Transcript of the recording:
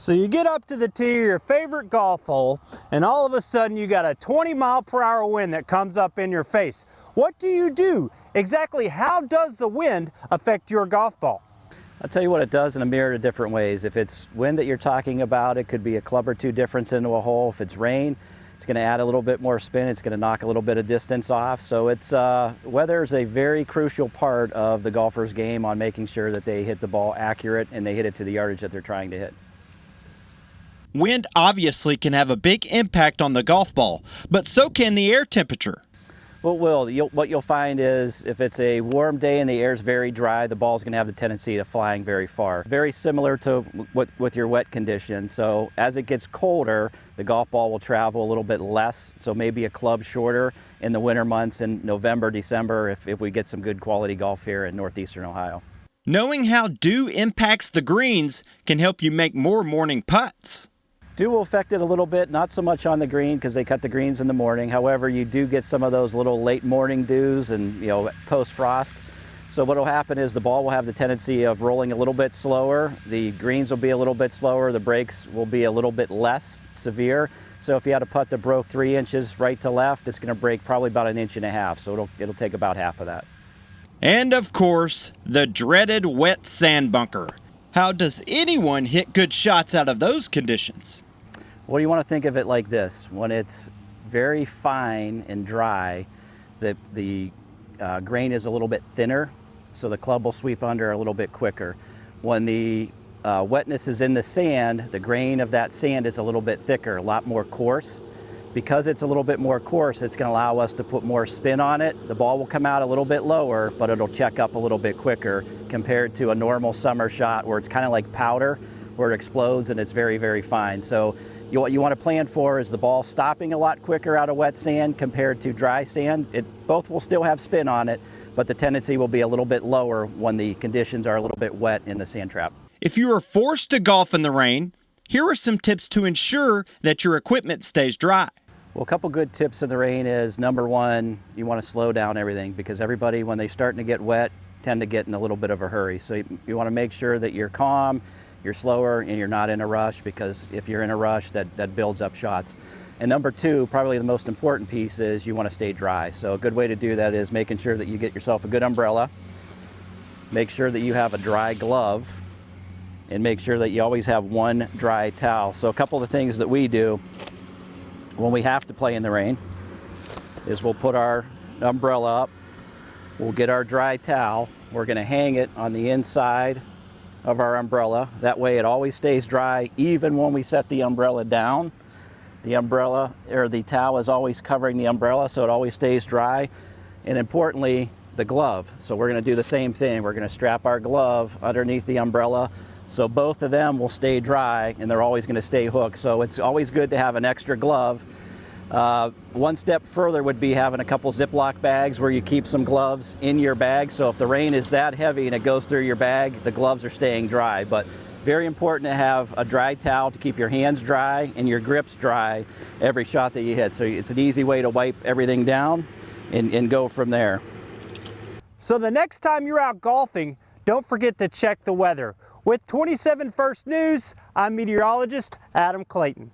So you get up to the tee of your favorite golf hole, and all of a sudden you got a 20-mile-per-hour wind that comes up in your face. What do you do? Exactly how does the wind affect your golf ball? I'll tell you what it does in a myriad of different ways. If it's wind that you're talking about, it could be a club or two difference into a hole. If it's rain, it's going to add a little bit more spin. It's going to knock a little bit of distance off. So weather is a very crucial part of the golfer's game on making sure that they hit the ball accurate and they hit it to the yardage that they're trying to hit. Wind obviously can have a big impact on the golf ball, but so can the air temperature. Well, what you'll find is if it's a warm day and the air's very dry, the ball's going to have the tendency to flying very far. Very similar to with your wet conditions. So as it gets colder, the golf ball will travel a little bit less. So maybe a club shorter in the winter months in November, December, if we get some good quality golf here in northeastern Ohio. Knowing how dew impacts the greens can help you make more morning putts. Dew will affect it a little bit, not so much on the green because they cut the greens in the morning. However, you do get some of those little late morning dews and post-frost. So what will happen is the ball will have the tendency of rolling a little bit slower. The greens will be a little bit slower. The breaks will be a little bit less severe. So if you had a putt that broke 3 inches right to left, it's going to break probably about 1.5 inches. So it'll take about half of that. And of course, the dreaded wet sand bunker. How does anyone hit good shots out of those conditions? Well, you want to think of it like this. When it's very fine and dry, the grain is a little bit thinner, so the club will sweep under a little bit quicker. When the wetness is in the sand, the grain of that sand is a little bit thicker, a lot more coarse. Because it's a little bit more coarse, it's going to allow us to put more spin on it. The ball will come out a little bit lower, but it'll check up a little bit quicker compared to a normal summer shot where it's kind of like powder, where it explodes and it's very, very fine. So what you want to plan for is the ball stopping a lot quicker out of wet sand compared to dry sand. Both will still have spin on it, but the tendency will be a little bit lower when the conditions are a little bit wet in the sand trap. If you are forced to golf in the rain, here are some tips to ensure that your equipment stays dry. Well, a couple good tips in the rain is, number one, you want to slow down everything because everybody, when they're starting to get wet, tend to get in a little bit of a hurry. So you want to make sure that you're calm, you're slower, and you're not in a rush, because if you're in a rush, that builds up shots. And number two, probably the most important piece, is you want to stay dry. So a good way to do that is making sure that you get yourself a good umbrella, make sure that you have a dry glove, and make sure that you always have one dry towel. So a couple of the things that we do when we have to play in the rain is we'll put our umbrella up, we'll get our dry towel, we're going to hang it on the inside of our umbrella. That way it always stays dry even when we set the umbrella down. The umbrella, or the towel, is always covering the umbrella, so it always stays dry. And importantly, the glove. So we're going to do the same thing. We're going to strap our glove underneath the umbrella, so both of them will stay dry and they're always going to stay hooked. So it's always good to have an extra glove. One step further would be having a couple Ziploc bags where you keep some gloves in your bag. So if the rain is that heavy and it goes through your bag, the gloves are staying dry. But very important to have a dry towel to keep your hands dry and your grips dry every shot that you hit. So it's an easy way to wipe everything down and go from there. So the next time you're out golfing, don't forget to check the weather. With 27 First News, I'm meteorologist Adam Clayton.